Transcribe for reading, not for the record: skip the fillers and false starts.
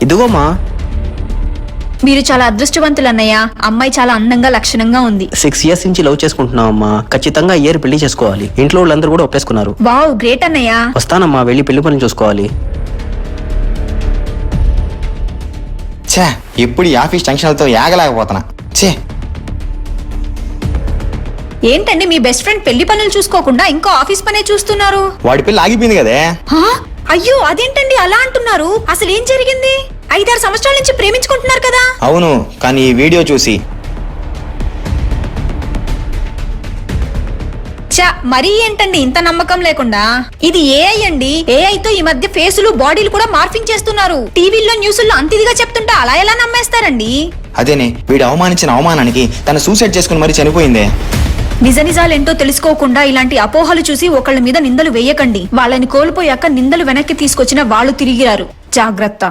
ఇదిగోమా. మీరు చాలా అదృష్టవంతులు అన్నయ్య. అమ్మాయి చాలా అందంగా లక్షణంగా ఉంది. 6 years నుంచి లవ్ చేసుకుంటున్నావమ్మా. ఖచ్చితంగా ఇయర్ పెళ్లి చేసుకోవాలి. ఇంట్లో వాళ్ళందరూ కూడా ఒప్పేసుకున్నారు. వావ్, గ్రేట్ అన్నయ్య. వస్తానమ్మా, వెళ్ళి పెళ్లి పనులు చూసుకోవాలి. ఛే, ఎప్పుడు ఈ ఆఫీస్ టెన్షన్లతో యాగలేకపోతున్నా. ఛే, ఏంటండి మీ బెస్ట్ ఫ్రెండ్ పెళ్లి పనులు చూసుకోకుండా ఇంకో ఆఫీస్ పనే చూస్తున్నారు? వాడి పిల్ల ఆగిపోయింది కదే. హా? అయ్యో, అదేంటండి అలా అంటున్నారు? అసలు ఏం జరిగింది? 5-6 సంవత్సరాల నుంచి ప్రేమించుకుంటున్నారు కదా. అవును, కానీ ఈ వీడియో చూసి మరీ ఏంటండి ఇంత నమ్మకం లేకుండా? ఇది ఏఐ అండి. ఏఐ తో ఈ మధ్య ఫేసులు బాడీలు కూడా మార్ఫింగ్ చేస్తున్నారు. టీవీల్లో న్యూస్లో అంతిదిగా చెప్తుంటే అలా ఎలా నమ్మేస్తారండి? అదేనే, వీడు అవమానించిన అవమానానికి తను సూసైడ్ చేసుకుని మరీ చనిపోయిందే. నిజాలేంటో తెలుసుకోకుండా ఇలాంటి అపోహలు చూసి ఒకళ్ళ మీద నిందలు వేయకండి. వాళ్ళని కోల్పోయాక నిందలు వెనక్కి తీసుకొచ్చిన వాళ్ళు తిరిగిరారు. జాగ్రత్త.